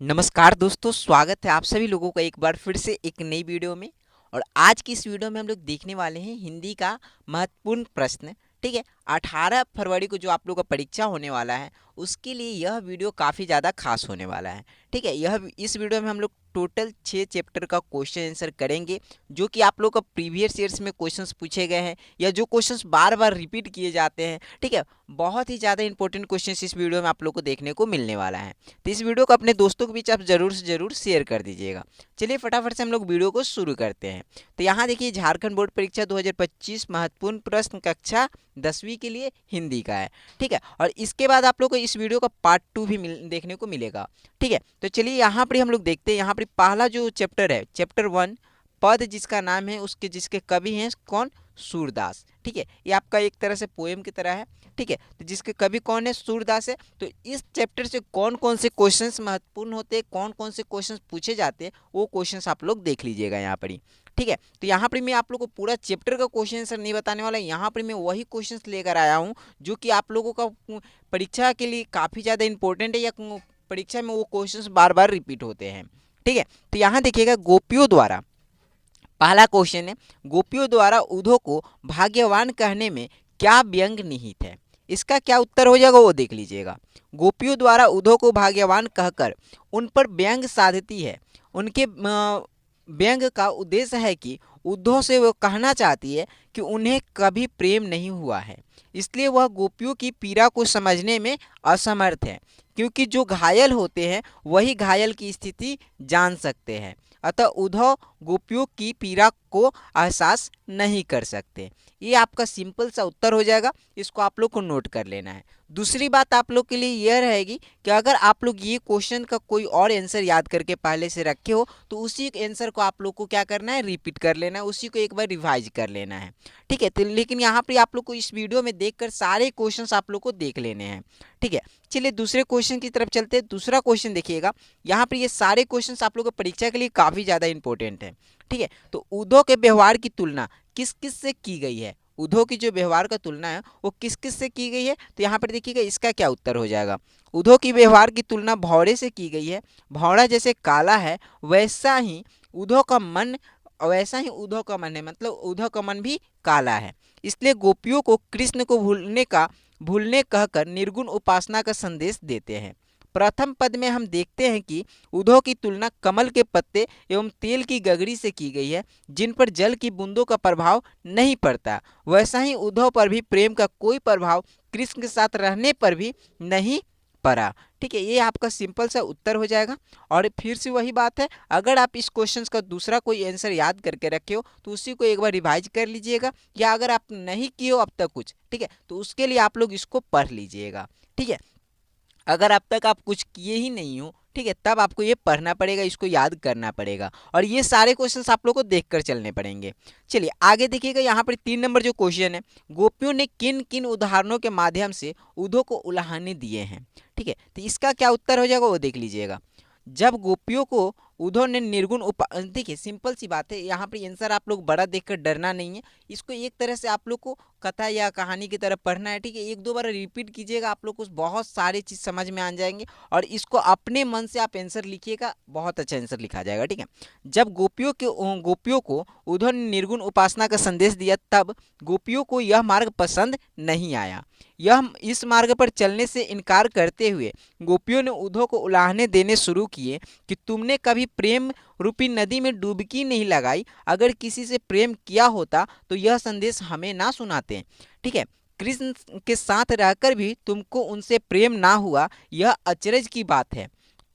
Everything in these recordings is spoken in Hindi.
नमस्कार दोस्तों, स्वागत है आप सभी लोगों का एक बार फिर से एक नई वीडियो में। और आज की इस वीडियो में हम लोग देखने वाले हैं हिंदी का महत्वपूर्ण प्रश्न। ठीक है, 18 फरवरी को जो आप लोग का परीक्षा होने वाला है उसके लिए यह वीडियो काफ़ी ज़्यादा खास होने वाला है। ठीक है, इस वीडियो में हम लोग टोटल 6 चैप्टर का क्वेश्चन आंसर करेंगे, जो कि आप लोग का प्रीवियस ईयर्स में क्वेश्चंस पूछे गए हैं या जो क्वेश्चंस बार बार रिपीट किए जाते हैं। ठीक है, बहुत ही ज़्यादा इंपॉर्टेंट क्वेश्चंस इस वीडियो में आप लोग को देखने को मिलने वाला है। तो इस वीडियो को अपने दोस्तों के बीच आप ज़रूर से ज़रूर शेयर कर दीजिएगा। चलिए फटाफट से हम लोग वीडियो को शुरू करते हैं। तो यहाँ देखिए, झारखंड बोर्ड परीक्षा 2025 महत्वपूर्ण प्रश्न कक्षा 10वीं के लिए हिंदी का है। ठीक है, और इसके बाद आप लोग को इस वीडियो का पार्ट 2 भी देखने को मिलेगा। ठीक है, तो चलिए यहाँ पर हम लोग देखते हैं। यहाँ पर पहला जो चैप्टर है, चैप्टर 1, पद जिसका नाम है उसके जिसके कवि हैं कौन? सूरदास। ठीक है, ये आपका एक तरह से पोएम की तरह है। ठीक है, तो जिसके कवि कौन है? सूरदास है। तो इस चैप्टर से कौन कौन से क्वेश्चंस महत्वपूर्ण होते हैं, कौन कौन से क्वेश्चंस पूछे जाते हैं, वो क्वेश्चंस आप लोग देख लीजिएगा यहाँ पर ही। ठीक है, तो यहाँ पर मैं आप लोगों को पूरा चैप्टर का क्वेश्चन आंसर नहीं बताने वाला। यहाँ पर मैं वही क्वेश्चंस लेकर आया हूँ जो कि आप लोगों का परीक्षा के लिए काफ़ी ज़्यादा इंपॉर्टेंट है, या परीक्षा में वो क्वेश्चंस बार बार रिपीट होते हैं। ठीक है, तो यहाँ देखिएगा, गोपियों द्वारा पहला क्वेश्चन है, गोपियों द्वारा उद्धव को भाग्यवान कहने में क्या व्यंग निहित है? इसका क्या उत्तर हो जाएगा वो देख लीजिएगा। गोपियों द्वारा उद्धव को भाग्यवान कहकर उन पर व्यंग साधती है। उनके व्यंग का उद्देश्य है कि उद्धव से वो कहना चाहती है कि उन्हें कभी प्रेम नहीं हुआ है, इसलिए वह गोपियों की पीड़ा को समझने में असमर्थ है, क्योंकि जो घायल होते हैं वही घायल की स्थिति जान सकते हैं। अतः उद्धव गोपियों की पीड़ा को एहसास नहीं कर सकते। ये आपका सिंपल सा उत्तर हो जाएगा, इसको आप लोग को नोट कर लेना है। दूसरी बात आप लोग के लिए यह रहेगी कि अगर आप लोग ये क्वेश्चन का कोई और आंसर याद करके पहले से रखे हो तो उसी आंसर को आप लोग को क्या करना है? रिपीट कर लेना है, उसी को एक बार रिवाइज कर लेना है। ठीक है, तो लेकिन यहाँ पर आप लोग को इस वीडियो में देखकर सारे क्वेश्चन आप लोग को देख लेने हैं। ठीक है, चलिए दूसरे क्वेश्चन की तरफ चलते हैं। दूसरा क्वेश्चन देखिएगा, यहाँ पर ये सारे क्वेश्चन आप लोग को परीक्षा के लिए काफ़ी ज़्यादा इंपॉर्टेंट है। ठीक है, तो उद्धव के व्यवहार की तुलना किस किस से की गई है? उद्धव की जो व्यवहार का तुलना है वो किस किस से की गई है? तो यहाँ पर देखिएगा, इसका क्या उत्तर हो जाएगा। उद्धव की व्यवहार की तुलना भौरे से की गई है। भौरा जैसे काला है वैसा ही उद्धव का मन है, मतलब उद्धव का मन भी काला है। इसलिए गोपियों को कृष्ण को भूलने कहकर निर्गुण उपासना का संदेश देते हैं। प्रथम पद में हम देखते हैं कि उद्धव की तुलना कमल के पत्ते एवं तेल की गगरी से की गई है, जिन पर जल की बूंदों का प्रभाव नहीं पड़ता। वैसा ही उद्धव पर भी प्रेम का कोई प्रभाव कृष्ण के साथ रहने पर भी नहीं पड़ा। ठीक है, ये आपका सिंपल सा उत्तर हो जाएगा। और फिर से वही बात है, अगर आप इस क्वेश्चन का दूसरा कोई आंसर याद करके रखे हो तो उसी को एक बार रिवाइज कर लीजिएगा, या अगर आप नहीं किए हो अब तक कुछ, ठीक है, तो उसके लिए आप लोग इसको पढ़ लीजिएगा। ठीक है, अगर अब तक आप कुछ किए ही नहीं हो, ठीक है, तब आपको ये पढ़ना पड़ेगा, इसको याद करना पड़ेगा, और ये सारे क्वेश्चंस आप लोग को देखकर चलने पड़ेंगे। चलिए आगे देखिएगा, यहाँ पर 3 नंबर जो क्वेश्चन है, गोपियों ने किन किन उदाहरणों के माध्यम से उद्धव को उलाहने दिए हैं? ठीक है, तो इसका क्या उत्तर हो जाएगा वो देख लीजिएगा। जब गोपियों को उद्धव ने देखिए सिंपल सी बात है, यहाँ पर आंसर आप लोग बड़ा देखकर डरना नहीं है, इसको एक तरह से आप लोग को कथा या कहानी की तरह पढ़ना है। ठीक है, एक दो बार रिपीट कीजिएगा, आप लोग को बहुत सारी चीज़ समझ में आ जाएंगे, और इसको अपने मन से आप आंसर लिखिएगा, बहुत अच्छा आंसर लिखा जाएगा। ठीक है, जब गोपियों को उद्धव ने निर्गुण उपासना का संदेश दिया, तब गोपियों को यह मार्ग पसंद नहीं आया। इस मार्ग पर चलने से इनकार करते हुए गोपियों ने उद्धव को उलाहने देने शुरू किए कि तुमने कभी प्रेम रूपी नदी में डुबकी नहीं लगाई, अगर किसी से प्रेम किया होता तो यह संदेश हमें ना सुनाते। ठीक है, कृष्ण के साथ रहकर भी तुमको उनसे प्रेम ना हुआ, यह अचरज की बात है।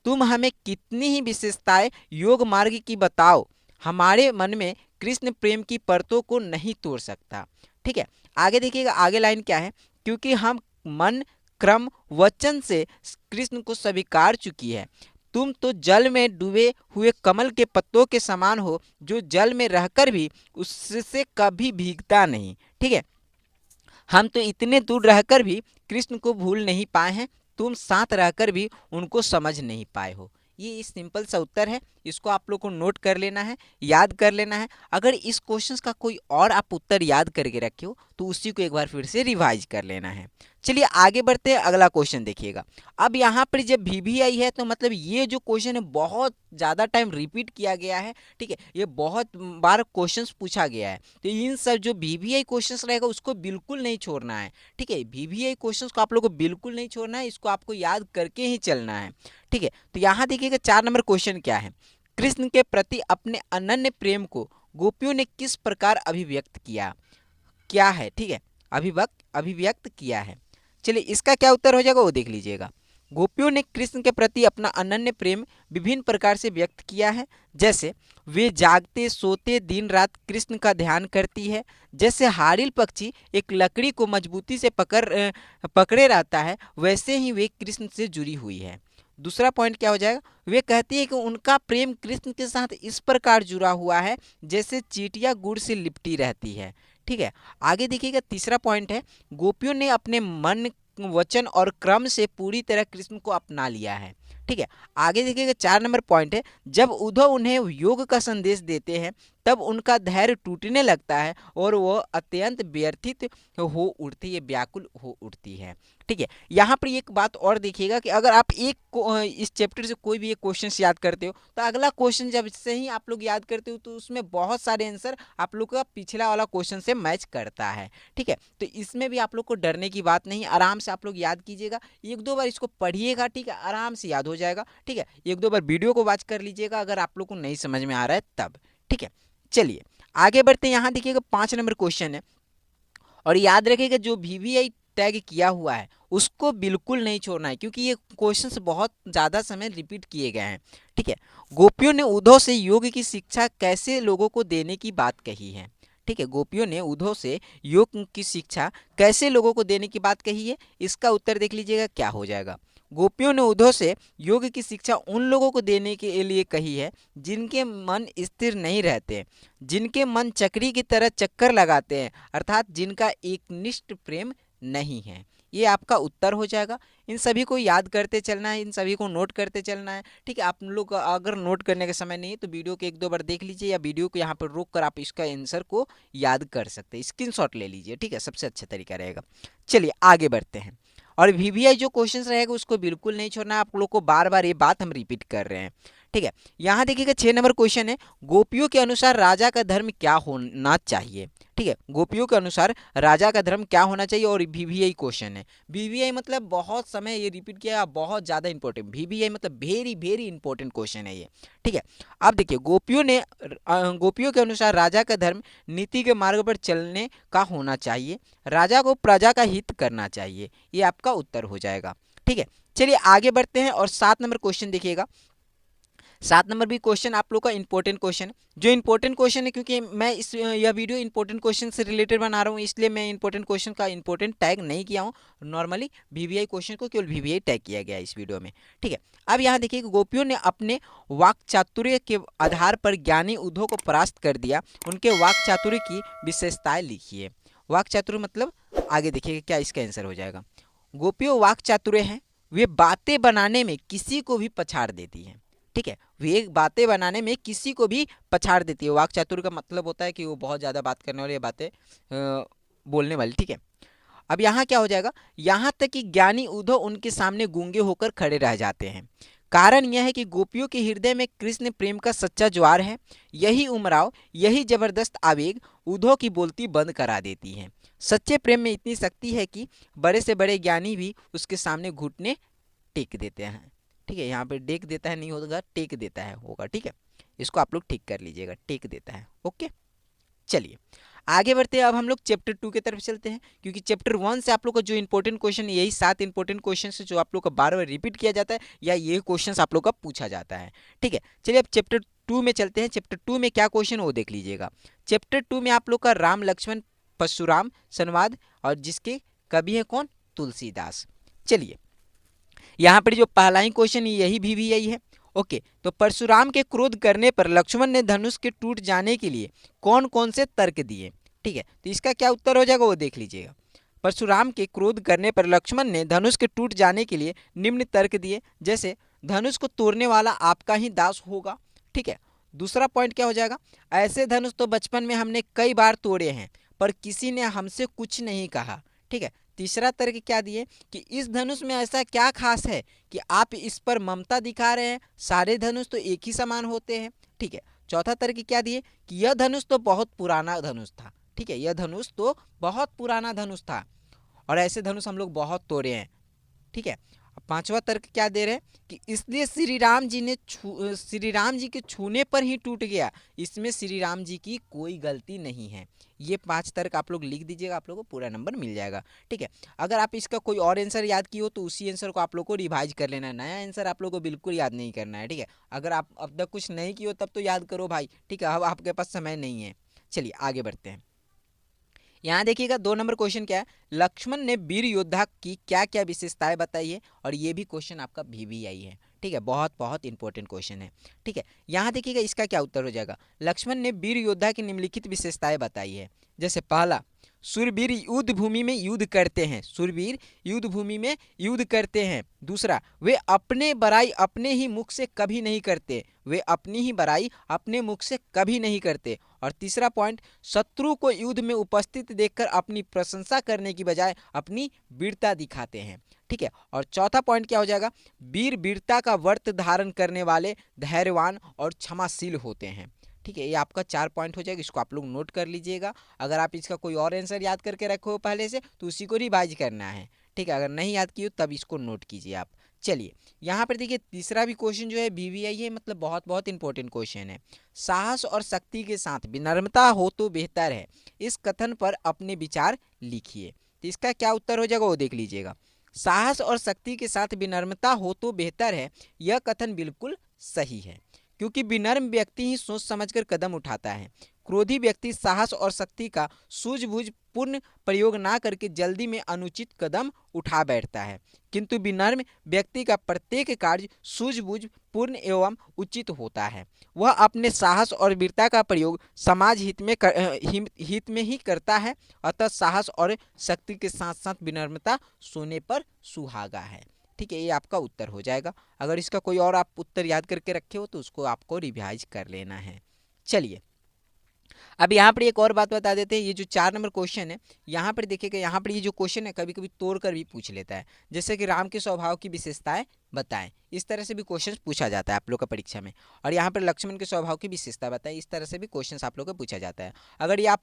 तुम हमें कितनी ही विशेषताएं योग मार्ग की बताओ, हमारे मन में कृष्ण प्रेम की परतों को नहीं तोड़ सकता। ठीक है, आगे देखिएगा, आगे लाइन क्या है, क्योंकि हम मन क्रम वचन से कृष्ण को स्वीकार चुकी है। तुम तो जल में डूबे हुए कमल के पत्तों के समान हो, जो जल में रहकर भी उससे कभी भीगता नहीं। ठीक है, हम तो इतने दूर रहकर भी कृष्ण को भूल नहीं पाए हैं, तुम साथ रहकर भी उनको समझ नहीं पाए हो। ये इस सिंपल सा उत्तर है, इसको आप लोग को नोट कर लेना है, याद कर लेना है। अगर इस क्वेश्चन का कोई और आप उत्तर याद करके रखे हो तो उसी को एक बार फिर से रिवाइज कर लेना है। चलिए आगे बढ़ते हैं, अगला क्वेश्चन देखिएगा। अब यहाँ पर जब VVI है तो मतलब ये जो क्वेश्चन है बहुत ज़्यादा टाइम रिपीट किया गया है, ठीक है, ये बहुत बार क्वेश्चंस पूछा गया है। तो इन सब जो VVI क्वेश्चंस रहेगा उसको बिल्कुल नहीं छोड़ना है, ठीक है, VVI क्वेश्चंस को आप लोगों को बिल्कुल नहीं छोड़ना है, इसको आपको याद करके ही चलना है, ठीक है। तो यहाँ देखिएगा 4 नंबर क्वेश्चन क्या है, कृष्ण के प्रति अपने अनन्य प्रेम को गोपियों ने किस प्रकार अभिव्यक्त किया, क्या है, ठीक है, अभिव्यक्त किया है। चलिए इसका क्या उत्तर हो जाएगा वो देख लीजिएगा। गोपियों ने कृष्ण के प्रति अपना अनन्य प्रेम विभिन्न प्रकार से व्यक्त किया है, जैसे वे जागते सोते दिन रात कृष्ण का ध्यान करती है, जैसे हारिल पक्षी एक लकड़ी को मजबूती से पकड़े रहता है, वैसे ही वे कृष्ण से जुड़ी हुई है। दूसरा पॉइंट क्या हो जाएगा, वे कहती है कि उनका प्रेम कृष्ण के साथ इस प्रकार जुड़ा हुआ है जैसे चींटियां गुड़ से लिपटी रहती है, ठीक है। आगे देखिएगा तीसरा पॉइंट है, गोपियों ने अपने मन वचन और क्रम से पूरी तरह कृष्ण को अपना लिया है, ठीक है। आगे देखिएगा 4 नंबर पॉइंट है, जब उद्धव उन्हें योग का संदेश देते हैं तब उनका धैर्य टूटने लगता है और वह अत्यंत व्यथित हो उठती है, व्याकुल हो उठती है, ठीक है। यहाँ पर एक बात और देखिएगा कि अगर आप इस चैप्टर से कोई भी एक क्वेश्चन याद करते हो तो अगला क्वेश्चन जब से ही आप लोग याद करते हो तो उसमें बहुत सारे आंसर आप लोग का पिछला वाला क्वेश्चन से मैच करता है, ठीक है। तो इसमें भी आप लोग को डरने की बात नहीं, आराम से आप लोग याद कीजिएगा, एक दो बार इसको पढ़िएगा, ठीक है, आराम से याद हो जाएगा, ठीक है। एक दो बार वीडियो को वॉच कर लीजिएगा अगर आप लोग को नहीं समझ में आ रहा है तब, ठीक है। चलिए आगे बढ़ते हैं, यहाँ देखिएगा 5 नंबर क्वेश्चन है, और याद रखिएगा जो VVI टैग किया हुआ है उसको बिल्कुल नहीं छोड़ना है क्योंकि ये क्वेश्चंस बहुत ज़्यादा समय रिपीट किए गए हैं, ठीक है। गोपियों ने उद्धव से योग की शिक्षा कैसे लोगों को देने की बात कही है, ठीक है, गोपियों ने उद्धव से योग की शिक्षा कैसे लोगों को देने की बात कही है, इसका उत्तर देख लीजिएगा क्या हो जाएगा। गोपियों ने उद्धव से योग की शिक्षा उन लोगों को देने के लिए कही है जिनके मन स्थिर नहीं रहते, जिनके मन चक्री की तरह चक्कर लगाते हैं, अर्थात जिनका एकनिष्ठ प्रेम नहीं है। ये आपका उत्तर हो जाएगा। इन सभी को याद करते चलना है, इन सभी को नोट करते चलना है, ठीक है। आप लोग अगर नोट करने का समय नहीं है तो वीडियो को एक दो बार देख लीजिए, या वीडियो को यहाँ पर रोक कर आप इसका आंसर को याद कर सकते हैं, स्क्रीनशॉट ले लीजिए, ठीक है, सबसे अच्छा तरीका रहेगा। चलिए आगे बढ़ते हैं, और VVI जो क्वेश्चन रहेगा उसको बिल्कुल नहीं छोड़ना है, आप लोग को बार बार ये बात हम रिपीट कर रहे हैं, ठीक है। यहाँ देखिएगा 6 नंबर क्वेश्चन है, गोपियों के अनुसार राजा का धर्म क्या होना चाहिए, ठीक है, गोपियों के अनुसार राजा का धर्म क्या होना चाहिए, और VVI क्वेश्चन है। VVI मतलब बहुत समय ये रिपीट किया, बहुत ज़्यादा इंपॉर्टेंट, VVI मतलब वेरी वेरी इंपॉर्टेंट क्वेश्चन है ये, ठीक है। अब देखिए गोपियों के अनुसार राजा का धर्म नीति के मार्ग पर चलने का होना चाहिए, राजा को प्रजा का हित करना चाहिए, ये आपका उत्तर हो जाएगा, ठीक है। चलिए आगे बढ़ते हैं, और 7 नंबर क्वेश्चन देखिएगा। 7 नंबर भी क्वेश्चन आप लोग का इंपॉर्टेंट क्वेश्चन, जो इंपॉर्टेंट क्वेश्चन है क्योंकि मैं यह वीडियो इंपॉर्टेंट क्वेश्चन से रिलेटेड बना रहा हूँ इसलिए मैं इंपॉर्टेंट क्वेश्चन का इंपॉर्टेंट टैग नहीं किया हूँ, नॉर्मली VVI क्वेश्चन को केवल VVI टैग किया गया है इस वीडियो में, ठीक है। अब यहाँ देखिए गोपियों ने अपने वाक चातुर्य के आधार पर ज्ञानी उद्धव को परास्त कर दिया, उनके वाक चातुर्य की विशेषताएं लिखिए। वाक चातुर्य मतलब आगे देखिएगा क्या इसका आंसर हो जाएगा। गोपियों वाक चातुर्य हैं, वे बातें बनाने में किसी को भी पछाड़ देती हैं, ठीक है, वे बातें बनाने में किसी को भी पछाड़ देती है। वाक चातुर्य का मतलब होता है कि वो बहुत ज़्यादा बात करने वाली, बातें बोलने वाली, ठीक है। अब यहाँ क्या हो जाएगा, यहाँ तक कि ज्ञानी उद्धव उनके सामने गूंगे होकर खड़े रह जाते हैं। कारण यह है कि गोपियों के हृदय में कृष्ण प्रेम का सच्चा ज्वार है, यही उमराव, यही जबरदस्त आवेग उद्धव की बोलती बंद करा देती है। सच्चे प्रेम में इतनी शक्ति है कि बड़े से बड़े ज्ञानी भी उसके सामने घुटने टेक देते हैं, ठीक है। यहाँ पे टेक देता है नहीं होगा, टेक देता है होगा, ठीक है, इसको आप लोग ठीक कर लीजिएगा, टेक देता है, ओके। चलिए आगे बढ़ते हैं, अब हम लोग चैप्टर 2 की तरफ चलते हैं, क्योंकि चैप्टर 1 से आप लोग का जो इंपॉर्टेंट क्वेश्चन, यही 7 इंपॉर्टेंट क्वेश्चन है जो आप लोग का बार बार रिपीट किया जाता है, या ये क्वेश्चन आप लोग का पूछा जाता है, ठीक है। चलिए अब चैप्टर 2 में चलते हैं। चैप्टर 2 में क्या क्वेश्चन वो देख लीजिएगा। चैप्टर 2 में आप लोग का राम लक्ष्मण परशुराम संवाद, और जिसके कवि है कौन, तुलसीदास। चलिए यहाँ पर जो पहला ही क्वेश्चन यही VVI है, ओके। तो परशुराम के क्रोध करने पर लक्ष्मण ने धनुष के टूट जाने के लिए कौन कौन से तर्क दिए, ठीक है, तो इसका क्या उत्तर हो जाएगा वो देख लीजिएगा। परशुराम के क्रोध करने पर लक्ष्मण ने धनुष के टूट जाने के लिए निम्न तर्क दिए, जैसे धनुष को तोड़ने वाला आपका ही दास होगा, ठीक है। दूसरा पॉइंट क्या हो जाएगा, ऐसे धनुष तो बचपन में हमने कई बार तोड़े हैं पर किसी ने हमसे कुछ नहीं कहा, ठीक है। तीसरा तर्क क्या दिए कि इस धनुष में ऐसा क्या खास है कि आप इस पर ममता दिखा रहे हैं, सारे धनुष तो एक ही समान होते हैं। ठीक है। चौथा तर्क क्या दिए कि यह धनुष तो बहुत पुराना धनुष था। ठीक है, यह धनुष तो बहुत पुराना धनुष था और ऐसे धनुष हम लोग बहुत तोड़े हैं। ठीक है। पांचवा तर्क क्या दे रहे हैं कि इसलिए श्री राम जी के छूने पर ही टूट गया, इसमें श्री राम जी की कोई गलती नहीं है। ये 5 तर्क आप लोग लिख दीजिएगा, आप लोगों को पूरा नंबर मिल जाएगा। ठीक है। अगर आप इसका कोई और आंसर याद किए हो तो उसी आंसर को आप लोग को रिवाइज कर लेना है, नया आंसर आप लोग को बिल्कुल याद नहीं करना है। ठीक है। अगर आप अब तक कुछ नहीं किए हो तब तो याद करो भाई। ठीक है, अब आपके पास समय नहीं है। चलिए आगे बढ़ते हैं। यहाँ देखिएगा 2 नंबर क्वेश्चन क्या है, लक्ष्मण ने वीर योद्धा की क्या क्या विशेषताएं बताई है, और ये भी क्वेश्चन आपका VVI है। ठीक है, बहुत बहुत इंपॉर्टेंट क्वेश्चन है। ठीक है, यहाँ देखिएगा इसका क्या उत्तर हो जाएगा। लक्ष्मण ने वीर योद्धा की निम्नलिखित विशेषताएं बताई है। जैसे पहला, सूरवीर युद्ध भूमि में युद्ध करते हैं, सूरवीर युद्ध भूमि में युद्ध करते हैं। दूसरा, वे अपने बड़ाई अपने ही मुख से कभी नहीं करते, वे अपनी ही बड़ाई अपने मुख से कभी नहीं करते। और तीसरा पॉइंट, शत्रु को युद्ध में उपस्थित देखकर अपनी प्रशंसा करने की बजाय अपनी वीरता दिखाते हैं। ठीक है। और चौथा पॉइंट क्या हो जाएगा, वीर वीरता का व्रत धारण करने वाले धैर्यवान और क्षमाशील होते हैं। ठीक है, ये आपका 4 पॉइंट हो जाएगा, इसको आप लोग नोट कर लीजिएगा। अगर आप इसका कोई और आंसर याद करके रखे हो पहले से तो उसी को रिवाइज करना है। ठीक है, अगर नहीं याद किए तब इसको नोट कीजिए आप। चलिए यहाँ पर देखिए तीसरा भी क्वेश्चन जो है VVI है, मतलब बहुत बहुत इंपॉर्टेंट क्वेश्चन है। साहस और शक्ति के साथ विनम्रता हो तो बेहतर है, इस कथन पर अपने विचार लिखिए। तो इसका क्या उत्तर हो जाएगा वो देख लीजिएगा। साहस और शक्ति के साथ विनम्रता हो तो बेहतर है, यह कथन बिल्कुल सही है, क्योंकि विनम्र व्यक्ति ही सोच समझकर कदम उठाता है। क्रोधी व्यक्ति साहस और शक्ति का सूझबूझ पूर्ण प्रयोग ना करके जल्दी में अनुचित कदम उठा बैठता है, किंतु विनम्र व्यक्ति का प्रत्येक कार्य सूझबूझ पूर्ण एवं उचित होता है। वह अपने साहस और वीरता का प्रयोग समाज हित में ही करता है। अतः साहस और शक्ति के साथ साथ विनम्रता सोने पर सुहागा है। ठीक है, ये आपका उत्तर हो जाएगा। अगर इसका कोई और आप उत्तर याद करके रखे हो तो उसको आपको रिवाइज कर लेना है। चलिए अब यहाँ पर एक और बात बता देते हैं, ये जो 4 नंबर क्वेश्चन है यहाँ पर देखिएगा, यहाँ पर ये जो क्वेश्चन है कभी कभी तोड़ कर भी पूछ लेता है। जैसे कि राम के स्वभाव की विशेषताएं बताएं, इस तरह से भी क्वेश्चन पूछा जाता है आप लोग का परीक्षा में। और यहाँ पर लक्ष्मण के स्वभाव की विशेषता बताएं, इस तरह से भी क्वेश्चन आप लोग को पूछा जाता है। अगर ये आप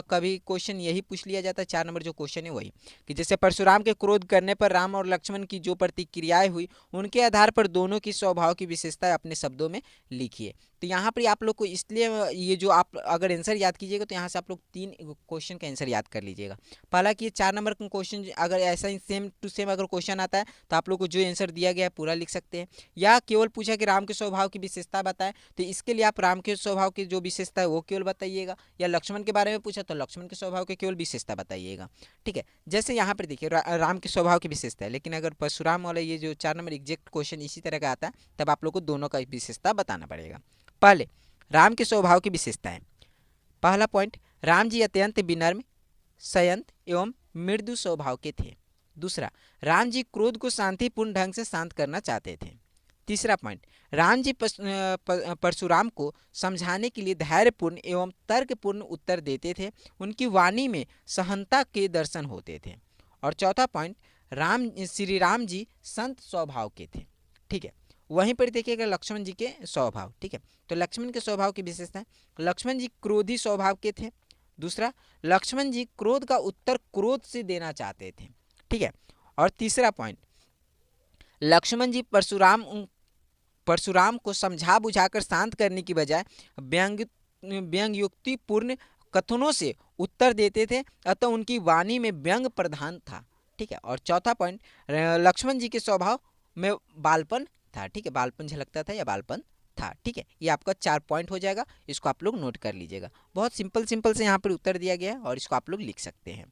कभी क्वेश्चन यही पूछ लिया जाता है, 4 नंबर जो क्वेश्चन है वही, कि जैसे परशुराम के क्रोध करने पर राम और लक्ष्मण की जो प्रतिक्रियाएं हुई उनके आधार पर दोनों की स्वभाव की विशेषताएं अपने शब्दों में लिखिए। तो यहाँ पर आप लोग को इसलिए ये जो आप अगर आंसर याद कीजिएगा तो यहाँ से आप लोग 3 क्वेश्चन का आंसर याद कर लीजिएगा। पहला कि ये 4 नंबर का क्वेश्चन अगर ऐसा ही सेम टू सेम अगर क्वेश्चन आता है तो आप लोग को जो आंसर दिया गया है पूरा लिख सकते हैं। या केवल पूछा कि राम के स्वभाव की विशेषता बताएं, तो इसके लिए आप राम के स्वभाव की जो विशेषता है वो केवल बताइएगा। या लक्ष्मण के बारे में पूछा तो लक्ष्मण के स्वभाव की केवल विशेषता बताइएगा। ठीक है, जैसे यहाँ पर देखिए राम के स्वभाव की विशेषता है, लेकिन अगर परशुराम वाला ये जो 4 नंबर एग्जैक्ट क्वेश्चन इसी तरह का आता है तब आप लोग को दोनों का विशेषता बताना पड़ेगा। पहले राम के स्वभाव की विशेषताएं। पहला पॉइंट, राम जी अत्यंत विनम्र, संयत एवं मृदु स्वभाव के थे। दूसरा, राम जी क्रोध को शांतिपूर्ण ढंग से शांत करना चाहते थे। तीसरा पॉइंट, राम जी परशुराम को समझाने के लिए धैर्यपूर्ण एवं तर्कपूर्ण उत्तर देते थे, उनकी वाणी में सहनता के दर्शन होते थे। और चौथा पॉइंट, श्री राम जी संत स्वभाव के थे। ठीक है, वहीं पर देखिएगा लक्ष्मण जी के स्वभाव। ठीक है, तो लक्ष्मण के स्वभाव की विशेषता, लक्ष्मण जी क्रोधी स्वभाव के थे। दूसरा, लक्ष्मण जी क्रोध का उत्तर क्रोध से देना चाहते थे। ठीक है, और तीसरा पॉइंट, लक्ष्मण जी परशुराम को समझा बुझाकर शांत करने की बजाय व्यंग्योक्तिपूर्ण कथनों से उत्तर देते थे, अतः उनकी वाणी में व्यंग प्रधान था। ठीक है, और चौथा पॉइंट, लक्ष्मण जी के स्वभाव में बालपन था। ठीक है, बालपन झलकता था या बालपन था। ठीक है, ये आपका 4 पॉइंट हो जाएगा, इसको आप लोग नोट कर लीजिएगा। बहुत सिंपल से यहाँ पर उत्तर दिया गया है और इसको आप लोग लिख सकते हैं।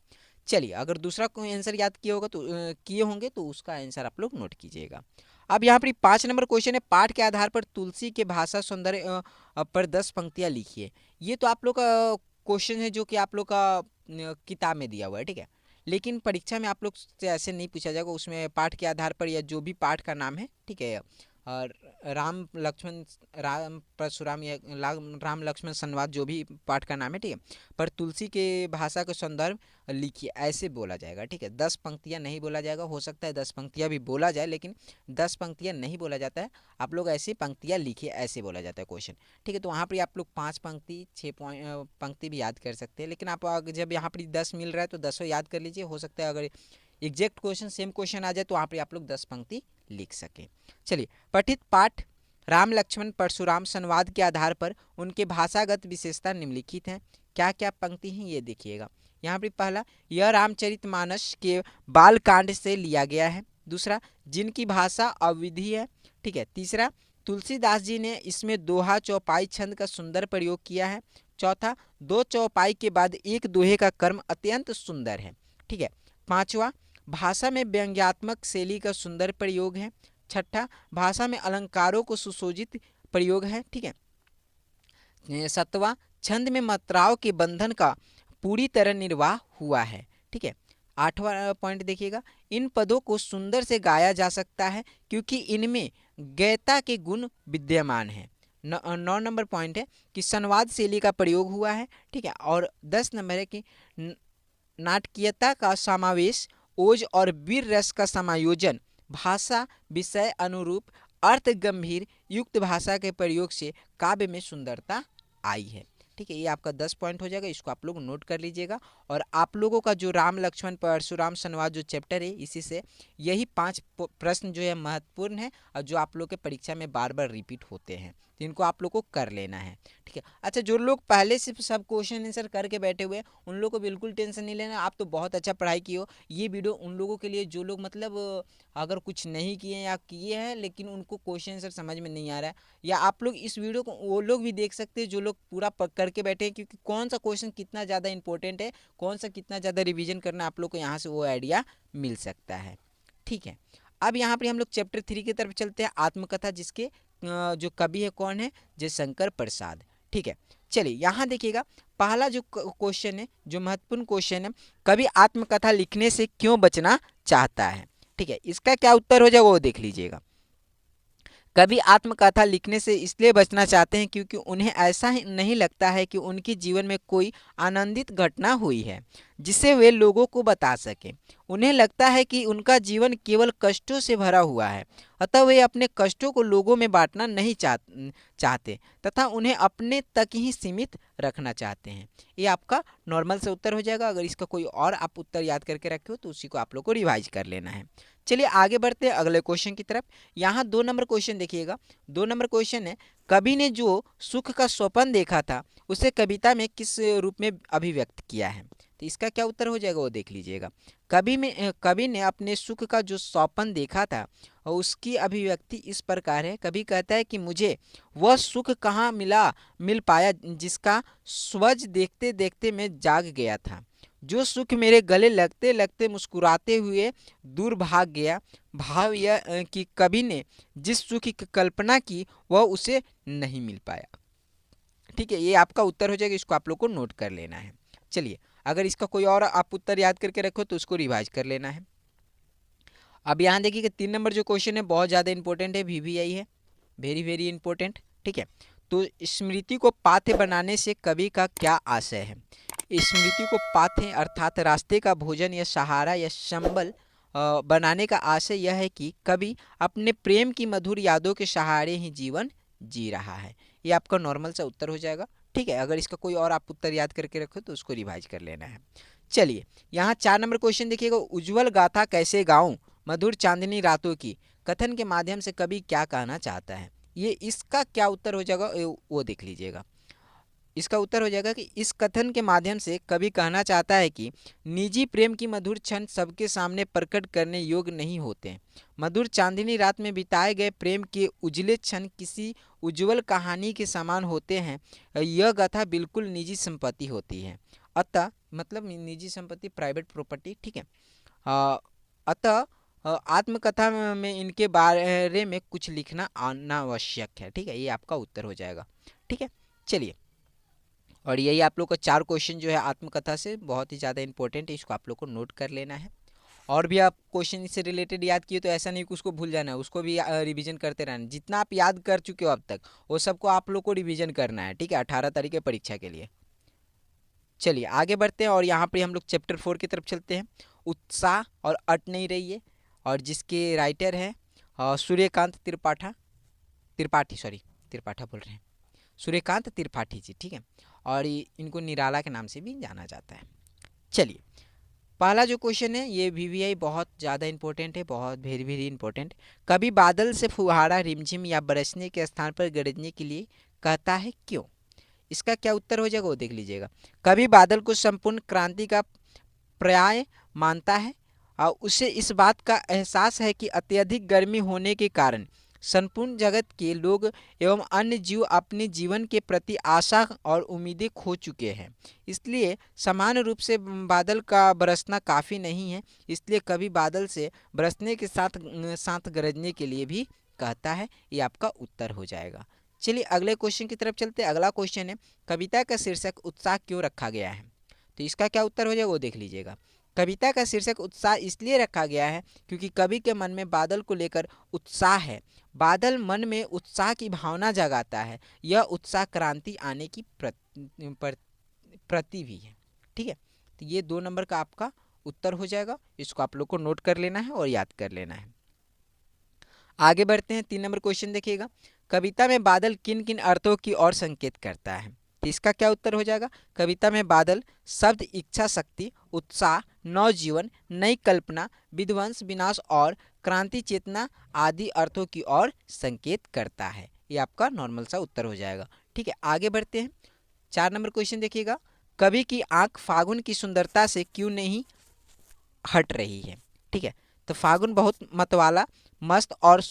चलिए, अगर दूसरा कोई आंसर याद किए होंगे तो उसका आंसर आप लोग नोट कीजिएगा। अब यहाँ पर 5 नंबर क्वेश्चन है, पाठ के आधार पर तुलसी के भाषा सौंदर्य पर 10 पंक्तियाँ लिखिए। ये तो आप लोग का क्वेश्चन है जो कि आप लोग का किताब में दिया हुआ है। ठीक है, लेकिन परीक्षा में आप लोग से ऐसे नहीं पूछा जाएगा, उसमें पाठ के आधार पर या जो भी पाठ का नाम है, ठीक है, और राम परशुराम या राम लक्ष्मण संवाद जो भी पाठ का नाम है, ठीक है, पर तुलसी के भाषा का संदर्भ लिखिए, ऐसे बोला जाएगा। ठीक है, 10 पंक्तियां नहीं बोला जाएगा, हो सकता है 10 पंक्तियां भी बोला जाए, लेकिन 10 पंक्तियां नहीं बोला जाता है। आप लोग ऐसी पंक्तियां लिखिए, ऐसे बोला जाता है क्वेश्चन। ठीक है, तो वहाँ पर आप लोग 5 पंक्ति 6 पंक्ति भी याद कर सकते हैं, लेकिन आप जब यहाँ पर 10 मिल रहा है तो 10 याद कर लीजिए। हो सकता है अगर एग्जैक्ट क्वेश्चन सेम क्वेश्चन आ जाए तो वहाँ पर आप लोग 10 पंक्ति लिख सकें। चलिए, पठित पाठ राम लक्ष्मण परशुराम संवाद के आधार पर उनके भाषागत विशेषता निम्नलिखित हैं। क्या क्या पंक्ति हैं ये देखिएगा। यहाँ पर पहला, यह रामचरितमानस के बाल कांड से लिया गया है। दूसरा, जिनकी भाषा अवधी है। ठीक है। तीसरा, तुलसीदास जी ने इसमें दोहा चौपाई छंद का सुंदर प्रयोग किया है। चौथा, 2 चौपाई के बाद एक दोहे का क्रम अत्यंत सुंदर है। ठीक है। पांचवा, भाषा में व्यंग्यात्मक शैली का सुंदर प्रयोग है। छठा, भाषा में अलंकारों को सुशोभित प्रयोग है। ठीक है। सातवां, छंद में मात्राओं के बंधन का पूरी तरह निर्वाह हुआ है। ठीक है। आठवां पॉइंट देखिएगा, इन पदों को सुंदर से गाया जा सकता है क्योंकि इनमें गयता के गुण विद्यमान हैं। 9 नंबर पॉइंट है कि संवाद शैली का प्रयोग हुआ है। ठीक है। और 10 नंबर है कि नाटकीयता का समावेश, ओज और वीर रस का समायोजन, भाषा विषय अनुरूप अर्थ गंभीर युक्त भाषा के प्रयोग से काव्य में सुंदरता आई है। ठीक है, ये आपका 10 पॉइंट हो जाएगा, इसको आप लोग नोट कर लीजिएगा। और आप लोगों का जो राम लक्ष्मण परशुराम संवाद जो चैप्टर है, इसी से यही 5 प्रश्न जो है महत्वपूर्ण है और जो आप लोग के परीक्षा में बार बार रिपीट होते हैं, तो इनको आप लोग को कर लेना है। ठीक है। अच्छा, जो लोग पहले से सब क्वेश्चन आंसर करके बैठे हुए हैं उन लोग को बिल्कुल टेंशन नहीं लेना, आप तो बहुत अच्छा पढ़ाई किए हो। ये वीडियो उन लोगों के लिए जो लोग मतलब अगर कुछ नहीं किए या किए हैं लेकिन उनको क्वेश्चन आंसर समझ में नहीं आ रहा है, या आप लोग इस वीडियो को वो लोग भी देख सकते हैं जो लोग पूरा करके बैठे हैं, क्योंकि कौन सा क्वेश्चन कितना ज़्यादा इंपॉर्टेंट है, कौन सा कितना ज़्यादा रिवीजन करना, आप लोग को यहाँ से वो आइडिया मिल सकता है। ठीक है। अब यहाँ पर हम लोग चैप्टर 3 की तरफ चलते हैं, आत्मकथा, जिसके जो कवि है कौन है, जयशंकर प्रसाद। ठीक है। चलिए यहाँ देखिएगा, पहला जो क्वेश्चन है, जो महत्वपूर्ण क्वेश्चन है, कवि आत्मकथा लिखने से क्यों बचना चाहता है। ठीक है, इसका क्या उत्तर हो जाएगा वो देख लीजिएगा। कवि आत्मकथा लिखने से इसलिए बचना चाहते हैं क्योंकि उन्हें ऐसा नहीं लगता है कि उनके जीवन में कोई आनंदित घटना हुई है जिसे वे लोगों को बता सकें। उन्हें लगता है कि उनका जीवन केवल कष्टों से भरा हुआ है, अतः वे अपने कष्टों को लोगों में बांटना नहीं चाहते तथा उन्हें अपने तक ही सीमित रखना चाहते हैं। ये आपका नॉर्मल से उत्तर हो जाएगा। अगर इसका कोई और आप उत्तर याद करके रखे हो तो उसी को आप लोग को रिवाइज कर लेना है। चलिए आगे बढ़ते हैं अगले क्वेश्चन की तरफ। यहाँ 2 नंबर क्वेश्चन देखिएगा। 2 नंबर क्वेश्चन है, कवि ने जो सुख का स्वप्न देखा था उसे कविता में किस रूप में अभिव्यक्त किया है। तो इसका क्या उत्तर हो जाएगा वो देख लीजिएगा। कवि ने अपने सुख का जो स्वप्न देखा था और उसकी अभिव्यक्ति इस प्रकार है। कवि कहता है कि मुझे वह सुख कहाँ मिल पाया जिसका स्वज देखते देखते मैं जाग गया था, जो सुख मेरे गले लगते लगते मुस्कुराते हुए दूर भाग गया। भाव यह कि कवि ने जिस सुख की कल्पना की वह उसे नहीं मिल पाया। ठीक है, ये आपका उत्तर हो जाएगा, इसको आप लोग को नोट कर लेना है। चलिए, अगर इसका कोई और आप उत्तर याद करके रखो तो उसको रिवाइज कर लेना है। अब यहाँ देखिए कि 3 नंबर जो क्वेश्चन है बहुत ज़्यादा इंपॉर्टेंट है, VVI है, वेरी वेरी इंपॉर्टेंट। ठीक है, तो स्मृति को पाथ्य बनाने से कवि का क्या आशय है। स्मृति को पाथ्य अर्थात रास्ते का भोजन या सहारा या संबल बनाने का आशय यह है कि कवि अपने प्रेम की मधुर यादों के सहारे ही जीवन जी रहा है। ये आपका नॉर्मल सा उत्तर हो जाएगा। ठीक है, अगर इसका कोई और आप उत्तर याद करके रखो तो उसको रिवाइज कर लेना है। चलिए, यहाँ 4 नंबर क्वेश्चन देखिएगा, उज्जवल गाथा कैसे गाऊं मधुर चांदनी रातों की कथन के माध्यम से कवि क्या कहना चाहता है। ये इसका क्या उत्तर हो जाएगा वो देख लीजिएगा। इसका उत्तर हो जाएगा कि इस कथन के माध्यम से कवि कहना चाहता है कि निजी प्रेम की मधुर क्षण सबके सामने प्रकट करने योग्य नहीं होते। मधुर चांदनी रात में बिताए गए प्रेम के उजले क्षण किसी उज्जवल कहानी के समान होते हैं। यह गाथा बिल्कुल निजी संपत्ति होती है, अतः मतलब निजी संपत्ति, प्राइवेट प्रॉपर्टी। ठीक है, अतः आत्मकथा में इनके बारे में कुछ लिखना अनावश्यक है। ठीक है, ये आपका उत्तर हो जाएगा। ठीक है, चलिए, और यही आप लोग का 4 क्वेश्चन जो है आत्मकथा से बहुत ही ज़्यादा इंपॉर्टेंट है, इसको आप लोग को नोट कर लेना है। और भी आप क्वेश्चन से रिलेटेड याद किए तो ऐसा नहीं कि उसको भूल जाना है, उसको भी रिवीजन करते रहना। जितना आप याद कर चुके हो अब तक वो सबको आप लोग को रिवीजन करना है, ठीक है, 18 तारीख की परीक्षा के लिए। चलिए आगे बढ़ते हैं और यहाँ पे हम लोग चैप्टर 4 की तरफ चलते हैं। उत्साह और अट नहीं रही है, और जिसके राइटर हैं सूर्यकांत त्रिपाठी, सॉरी त्रिपाठा बोल रहे हैं, सूर्यकांत त्रिपाठी जी, ठीक है, और इनको निराला के नाम से भी जाना जाता है। चलिए पहला जो क्वेश्चन है ये वीवीआई बहुत ज़्यादा इंपॉर्टेंट है, बहुत वेरी वेरी इंपॉर्टेंट। कभी बादल से फुहारा रिमझिम या बरसने के स्थान पर गरजने के लिए कहता है क्यों? इसका क्या उत्तर हो जाएगा वो देख लीजिएगा। कभी बादल को संपूर्ण क्रांति का पर्याय मानता है और उसे इस बात का एहसास है कि अत्यधिक गर्मी होने के कारण संपूर्ण जगत के लोग एवं अन्य जीव अपने जीवन के प्रति आशा और उम्मीदें खो चुके हैं, इसलिए समान रूप से बादल का बरसना काफ़ी नहीं है, इसलिए कभी बादल से बरसने के साथ साथ गरजने के लिए भी कहता है। ये आपका उत्तर हो जाएगा। चलिए अगले क्वेश्चन की तरफ चलते हैं। अगला क्वेश्चन है कविता का शीर्षक उत्साह क्यों रखा गया है? तो इसका क्या उत्तर हो जाएगा वो देख लीजिएगा। कविता का शीर्षक उत्साह इसलिए रखा गया है क्योंकि कवि के मन में बादल को लेकर उत्साह है। बादल मन में उत्साह की भावना जगाता है। यह उत्साह क्रांति आने की प्रति भी है, ठीक है। तो ये 2 नंबर का आपका उत्तर हो जाएगा। इसको आप लोग को नोट कर लेना है और याद कर लेना है। आगे बढ़ते हैं। 3 नंबर क्वेश्चन देखिएगा। कविता में बादल किन किन अर्थों की ओर संकेत करता है? तो इसका क्या उत्तर हो जाएगा? कविता में बादल शब्द इच्छा शक्ति, उत्साह, नवजीवन, नई कल्पना, विध्वंस, विनाश और क्रांति चेतना आदि अर्थों की ओर संकेत करता है। ये आपका नॉर्मल सा उत्तर हो जाएगा, ठीक है। आगे बढ़ते हैं। 4 नंबर क्वेश्चन देखिएगा। कवि की आंख फागुन की सुंदरता से क्यों नहीं हट रही है? ठीक है, तो फागुन बहुत मतवाला, मस्त और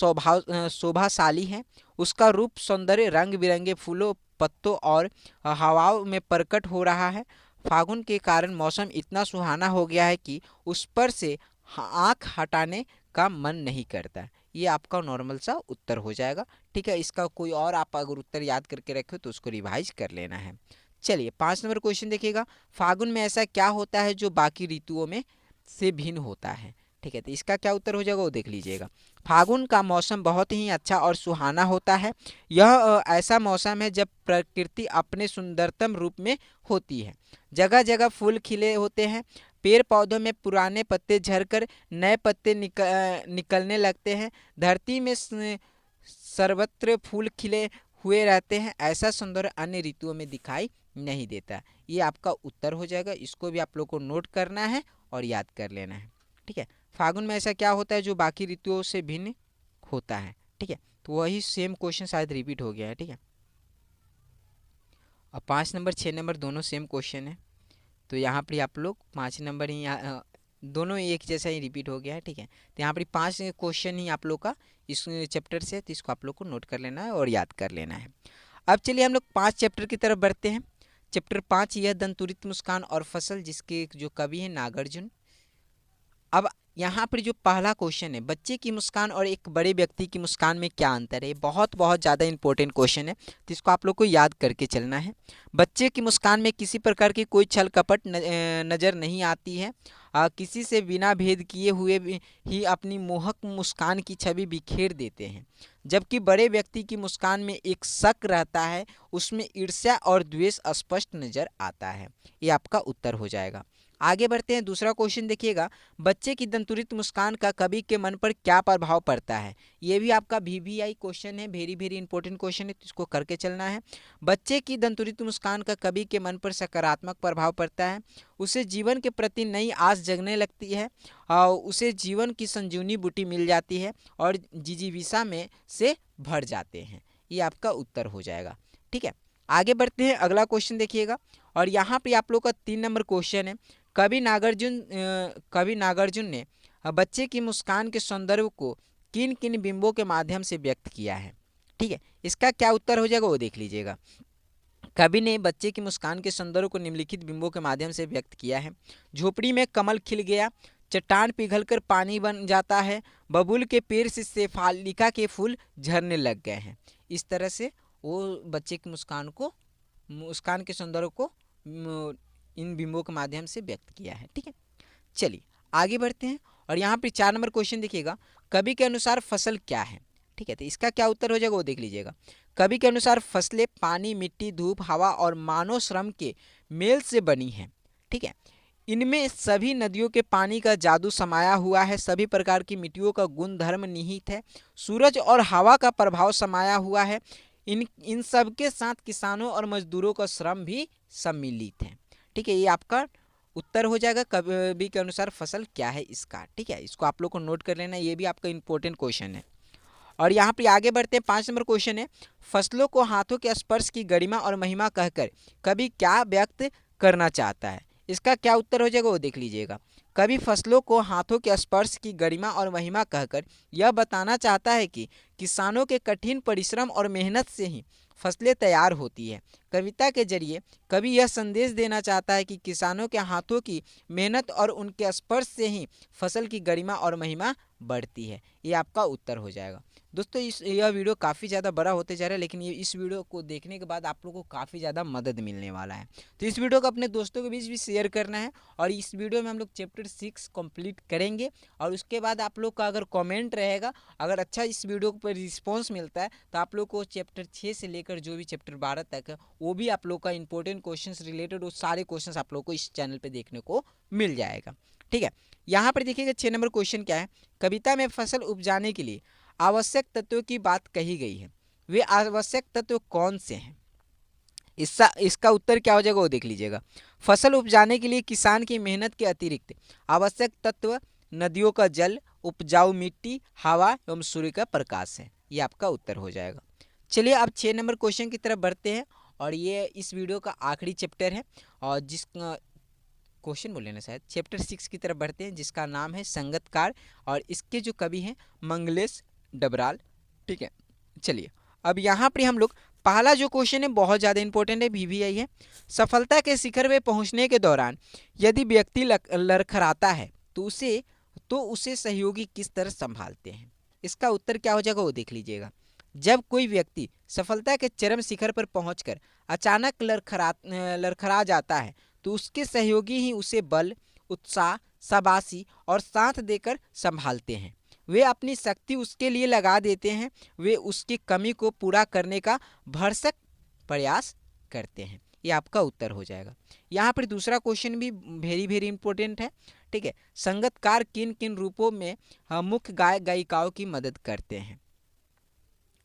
शोभाशाली है। उसका रूप सौंदर्य रंग बिरंगे फूलों, पत्तों और हवाओं में प्रकट हो रहा है। फागुन के कारण मौसम इतना सुहाना हो गया है कि उस पर से आंख हटाने का मन नहीं करता। ये आपका नॉर्मल सा उत्तर हो जाएगा, ठीक है। इसका कोई और आप अगर उत्तर याद करके रखे तो उसको रिवाइज कर लेना है। चलिए 5 नंबर क्वेश्चन देखिएगा। फागुन में ऐसा क्या होता है जो बाकी ऋतुओं में से भिन्न होता है? ठीक है, तो इसका क्या उत्तर हो जाएगा वो देख लीजिएगा। फागुन का मौसम बहुत ही अच्छा और सुहाना होता है। यह ऐसा मौसम है जब प्रकृति अपने सुंदरतम रूप में होती है। जगह जगह फूल खिले होते हैं। पेड़ पौधों में पुराने पत्ते झड़कर नए पत्ते निकलने लगते हैं। धरती में सर्वत्र फूल खिले हुए रहते हैं। ऐसा सौंदर्य अन्य ऋतुओं में दिखाई नहीं देता। ये आपका उत्तर हो जाएगा। इसको भी आप लोग को नोट करना है और याद कर लेना है, ठीक है। फागुन में ऐसा क्या होता है जो बाकी ऋतुओं से भिन्न होता है? ठीक है, तो वही सेम क्वेश्चन शायद रिपीट हो गया है, ठीक है। और 5 नंबर 6 नंबर दोनों सेम क्वेश्चन है, तो यहाँ पर आप लोग 5 नंबर ही दोनों एक जैसा ही रिपीट हो गया है, ठीक है। तो यहाँ पर 5 क्वेश्चन ही आप लोग का इस चैप्टर से, तो इसको आप लोग को नोट कर लेना है और याद कर लेना है। अब चलिए हम लोग 5 चैप्टर की तरफ बढ़ते हैं। चैप्टर 5 यह दंतुरित मुस्कान और फसल, जिसके जो कवि हैं नागार्जुन। अब यहाँ पर जो पहला क्वेश्चन है, बच्चे की मुस्कान और एक बड़े व्यक्ति की मुस्कान में क्या अंतर है? बहुत बहुत ज़्यादा इंपॉर्टेंट क्वेश्चन है, तो इसको आप लोग को याद करके चलना है। बच्चे की मुस्कान में किसी प्रकार की कोई छल कपट नज़र नहीं आती है। किसी से बिना भेद किए हुए ही अपनी मोहक मुस्कान की छवि बिखेर देते हैं। जबकि बड़े व्यक्ति की मुस्कान में एक शक रहता है, उसमें ईर्ष्या और द्वेष स्पष्ट नज़र आता है। ये आपका उत्तर हो जाएगा। आगे बढ़ते हैं। दूसरा क्वेश्चन देखिएगा। बच्चे की दंतुरित मुस्कान का कवि के मन पर क्या प्रभाव पड़ता है? ये भी आपका वीवीआई क्वेश्चन है, वेरी वेरी इंपॉर्टेंट क्वेश्चन है, तो इसको करके चलना है। बच्चे की दंतुरित मुस्कान का कवि के मन पर सकारात्मक प्रभाव पड़ता है। उसे जीवन के प्रति नई आस जगने लगती है और उसे जीवन की संजीवनी बूटी मिल जाती है और जिजीविषा में से भर जाते हैं। ये आपका उत्तर हो जाएगा, ठीक है। आगे बढ़ते हैं। अगला क्वेश्चन देखिएगा और यहाँ पे आप लोग का 3 नंबर क्वेश्चन है। कवि नागार्जुन ने बच्चे की मुस्कान के सौंदर्य को किन किन बिंबों के माध्यम से व्यक्त किया है? ठीक है, इसका क्या उत्तर हो जाएगा वो देख लीजिएगा। कवि ने बच्चे की मुस्कान के सौंदर्य को निम्नलिखित बिंबों के माध्यम से व्यक्त किया है। झोपड़ी में कमल खिल गया, चट्टान पिघलकर पानी बन जाता है, बबूल के पेड़ से शेफालिका के फूल झरने लग गए हैं। इस तरह से वो बच्चे की मुस्कान के सौंदर्य को इन बिंबों के माध्यम से व्यक्त किया है, ठीक है। चलिए आगे बढ़ते हैं और यहाँ पे 4 नंबर क्वेश्चन देखिएगा, कवि के अनुसार फसल क्या है। ठीक है, तो इसका क्या उत्तर हो जाएगा वो देख लीजिएगा। कवि के अनुसार फसलें पानी, मिट्टी, धूप, हवा और मानव श्रम के मेल से बनी हैं। ठीक है, इनमें सभी नदियों के पानी का जादू समाया हुआ है, सभी प्रकार की मिट्टियों का गुण धर्म निहित है, सूरज और हवा का प्रभाव समाया हुआ है, इन सब के साथ किसानों और मजदूरों का श्रम भी सम्मिलित है। ठीक है, ये आपका उत्तर हो जाएगा कवि के अनुसार फसल क्या है इसका। ठीक है, इसको आप लोग को नोट कर लेना, ये भी आपका इंपॉर्टेंट क्वेश्चन है। और यहाँ पे आगे बढ़ते हैं, 5 नंबर क्वेश्चन है, फसलों को हाथों के स्पर्श की गरिमा और महिमा कहकर कवि क्या व्यक्त करना चाहता है। इसका क्या उत्तर हो जाएगा वो देख लीजिएगा। कवि फसलों को हाथों के स्पर्श की गरिमा और महिमा कहकर यह बताना चाहता है कि किसानों के कठिन परिश्रम और मेहनत से ही फसलें तैयार होती है। कविता के जरिए कवि यह संदेश देना चाहता है कि किसानों के हाथों की मेहनत और उनके स्पर्श से ही फसल की गरिमा और महिमा बढ़ती है। ये आपका उत्तर हो जाएगा। दोस्तों यह वीडियो काफ़ी ज़्यादा बड़ा होते जा रहा है, लेकिन इस वीडियो को देखने के बाद आप लोगों को काफ़ी ज़्यादा मदद मिलने वाला है। तो इस वीडियो को अपने दोस्तों के बीच भी शेयर करना है। और इस वीडियो में हम लोग चैप्टर 6 कंप्लीट करेंगे, और उसके बाद आप लोग का अगर कमेंट रहेगा, अगर अच्छा इस वीडियो पर रिस्पॉन्स मिलता है तो आप लोग को चैप्टर 6 से लेकर जो भी चैप्टर 12 तक है वो भी आप लोग का इंपॉर्टेंट क्वेश्चन रिलेटेड वो सारे क्वेश्चन आप लोग को इस चैनल पर देखने को मिल जाएगा। ठीक है, यहाँ पर देखिएगा 6 नंबर क्वेश्चन क्या है, कविता में फसल उपजाने के लिए आवश्यक तत्वों की बात कही गई है, वे आवश्यक तत्व कौन से हैं। इसका उत्तर क्या हो जाएगा वो देख लीजिएगा। फसल उपजाने के लिए किसान की मेहनत के अतिरिक्त आवश्यक तत्व नदियों का जल, उपजाऊ मिट्टी, हवा एवं सूर्य का प्रकाश है। ये आपका उत्तर हो जाएगा। चलिए अब 6 नंबर क्वेश्चन की तरफ बढ़ते हैं, और ये इस वीडियो का आखिरी चैप्टर है, और जिस क्वेश्चन बोले ना शायद चैप्टर 6 की तरफ बढ़ते हैं, जिसका नाम है संगतकार, और इसके जो कवि हैं मंगलेश डबराल। ठीक है, चलिए अब यहाँ पर हम लोग पहला जो क्वेश्चन है बहुत ज़्यादा इंपॉर्टेंट है, VVI है। सफलता के शिखर पे पहुँचने के दौरान यदि व्यक्ति लड़खड़ाता है तो उसे सहयोगी किस तरह संभालते हैं। इसका उत्तर क्या हो जाएगा वो देख लीजिएगा। जब कोई व्यक्ति सफलता के चरम शिखर पर पहुंचकर अचानक लड़खड़ा जाता है तो उसके सहयोगी ही उसे बल, उत्साह, शाबाशी और साथ देकर संभालते हैं। वे अपनी शक्ति उसके लिए लगा देते हैं, वे उसकी कमी को पूरा करने का भरसक प्रयास करते हैं। ये आपका उत्तर हो जाएगा। यहाँ पर दूसरा क्वेश्चन भी वेरी इंपॉर्टेंट है। ठीक है, संगतकार किन किन रूपों में मुख्य गायक गायिकाओं की मदद करते हैं।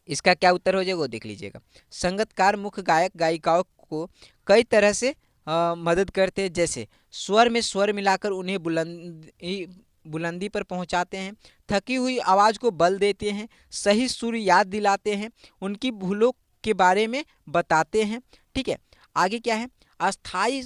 इसका क्या उत्तर हो जाएगा वो देख लीजिएगा। संगतकार मुख्य गायक गायिकाओं को कई तरह से मदद करते हैं, जैसे स्वर में स्वर मिलाकर उन्हें बुलंदी पर पहुंचाते हैं, थकी हुई आवाज़ को बल देते हैं, सही सुर याद दिलाते हैं, उनकी भूलों के बारे में बताते हैं। ठीक है, आगे क्या है, अस्थाई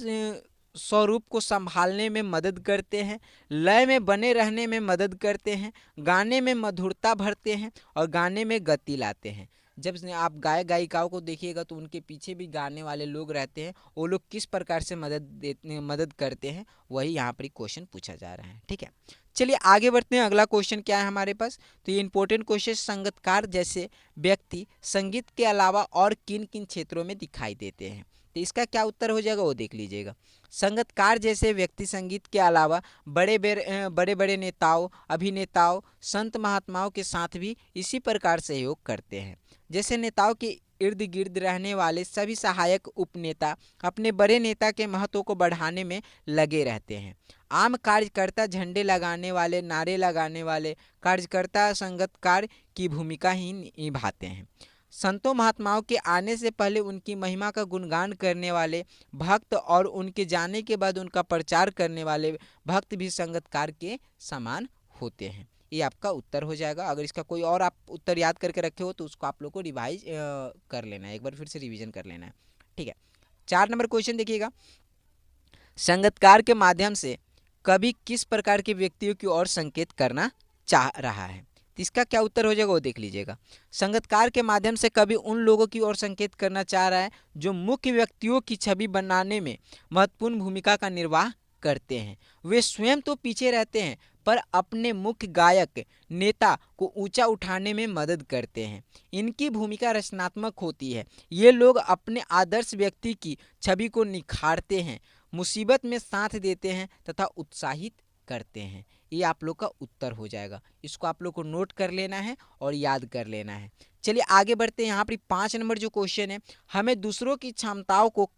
स्वरूप को संभालने में मदद करते हैं, लय में बने रहने में मदद करते हैं, गाने में मधुरता भरते हैं और गाने में गति लाते हैं। जब आप गायक गायिकाओं को देखिएगा तो उनके पीछे भी गाने वाले लोग रहते हैं, वो लोग किस प्रकार से मदद करते हैं वही यहाँ पर क्वेश्चन पूछा जा रहा है। ठीक है, चलिए आगे बढ़ते हैं। अगला क्वेश्चन क्या है हमारे पास, तो ये इंपॉर्टेंट क्वेश्चन, संगीतकार जैसे व्यक्ति संगीत के अलावा और किन किन क्षेत्रों में दिखाई देते हैं। तो इसका क्या उत्तर हो जाएगा वो देख लीजिएगा। संगीतकार जैसे व्यक्ति संगीत के अलावा बड़े बड़े नेताओं, अभिनेताओं, संत महात्माओं के साथ भी इसी प्रकार सहयोग करते हैं। जैसे नेताओं के इर्द गिर्द रहने वाले सभी सहायक उपनेता अपने बड़े नेता के महत्व को बढ़ाने में लगे रहते हैं। आम कार्यकर्ता झंडे लगाने वाले, नारे लगाने वाले कार्यकर्ता संगीतकार की भूमिका ही निभाते हैं। संतों महात्माओं के आने से पहले उनकी महिमा का गुणगान करने वाले भक्त और उनके जाने के बाद उनका प्रचार करने वाले भक्त भी संगीतकार के समान होते हैं। ये आपका उत्तर हो जाएगा। अगर इसका कोई और आप उत्तर याद करके रखे हो तो उसको आप लोग को रिवाइज कर लेना है, एक बार फिर से रिवीजन कर लेना है। ठीक है, 4 नंबर क्वेश्चन देखिएगा। संगीतकार के माध्यम से कवि किस प्रकार के व्यक्तियों की ओर संकेत करना चाह रहा है। इसका क्या उत्तर हो जाएगा वो देख लीजिएगा। संगीतकार के माध्यम से कवि उन लोगों की ओर संकेत करना चाह रहा है जो मुख्य व्यक्तियों की छवि बनाने में महत्वपूर्ण भूमिका का निर्वाह करते हैं। वे स्वयं तो पीछे रहते हैं पर अपने मुख्य गायक नेता को ऊंचा उठाने में मदद करते हैं। इनकी भूमिका रचनात्मक होती है। ये लोग अपने आदर्श व्यक्ति की छवि को निखारते हैं, मुसीबत में साथ देते हैं तथा उत्साहित करते हैं। ये आप लोग का उत्तर हो जाएगा। इसको आप लोग को नोट कर लेना है और याद कर लेना है। चलिए आगे बढ़ते हैं। यहाँ पर 5 नंबर जो क्वेश्चन है, हमें दूसरों की क्षमताओं को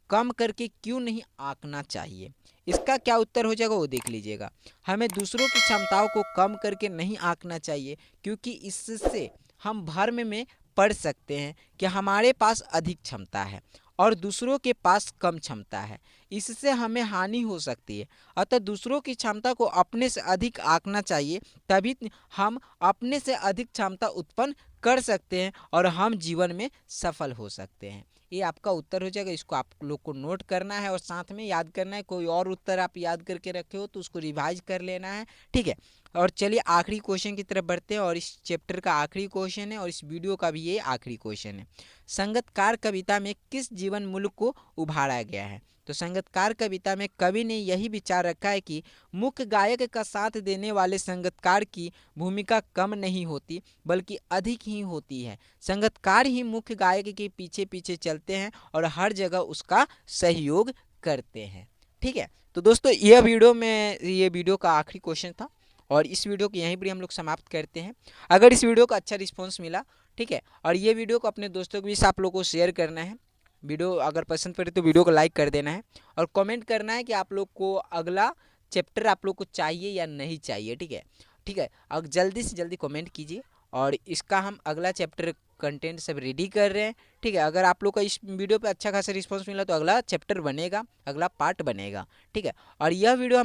कम करके क्यों नहीं आंकना चाहिए। इसका क्या उत्तर हो जाएगा वो देख लीजिएगा। हमें दूसरों की क्षमताओं को कम करके नहीं आंकना चाहिए क्योंकि इससे हम भ्रम में पड़ सकते हैं कि हमारे पास अधिक क्षमता है और दूसरों के पास कम क्षमता है। इससे हमें हानि हो सकती है। अतः दूसरों की क्षमता को अपने से अधिक आंकना चाहिए, तभी हम अपने से अधिक क्षमता उत्पन्न कर सकते हैं और हम जीवन में सफल हो सकते हैं। ये आपका उत्तर हो जाएगा। इसको आप लोग को नोट करना है और साथ में याद करना है। कोई और उत्तर आप याद करके रखे हो तो उसको रिवाइज कर लेना है, ठीक है। और चलिए आखिरी क्वेश्चन की तरफ बढ़ते हैं और इस चैप्टर का आखिरी क्वेश्चन है और इस वीडियो का भी ये आखिरी क्वेश्चन है। संगीतकार कविता में किस जीवन मूल्य को उभारा गया है। तो संगीतकार कविता में कवि ने यही विचार रखा है कि मुख्य गायक का साथ देने वाले संगीतकार की भूमिका कम नहीं होती बल्कि अधिक ही होती है। संगीतकार ही मुख्य गायक के पीछे पीछे चलते हैं और हर जगह उसका सहयोग करते हैं, ठीक है। तो दोस्तों ये वीडियो का आखिरी क्वेश्चन था और इस वीडियो को यहीं पर हम लोग समाप्त करते हैं। अगर इस वीडियो का अच्छा रिस्पॉन्स मिला, ठीक है, और ये वीडियो को अपने दोस्तों के बीच आप लोगों को शेयर करना है। वीडियो अगर पसंद पड़े तो वीडियो को लाइक कर देना है और कमेंट करना है कि आप लोग को अगला चैप्टर आप लोग को चाहिए या नहीं चाहिए, ठीक है, ठीक है। अब जल्दी से जल्दी कमेंट कीजिए और इसका हम अगला चैप्टर कंटेंट सब रेडी कर रहे हैं, ठीक है। अगर आप लोग का इस वीडियो पे अच्छा खासा रिस्पांस मिला तो अगला चैप्टर बनेगा, अगला पार्ट बनेगा, ठीक है। और यह वीडियो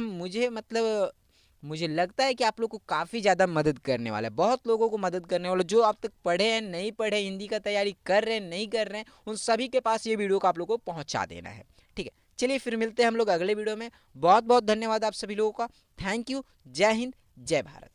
मुझे लगता है कि आप लोग को काफ़ी ज़्यादा मदद करने वाला है, बहुत लोगों को मदद करने वाला। जो अब तक पढ़े हैं, नहीं पढ़े, हिंदी का तैयारी कर रहे हैं, नहीं कर रहे हैं, उन सभी के पास ये वीडियो को आप लोग को पहुंचा देना है, ठीक है। चलिए फिर मिलते हैं हम लोग अगले वीडियो में। बहुत बहुत धन्यवाद आप सभी लोगों का। Thank you. जय हिंद, जय भारत।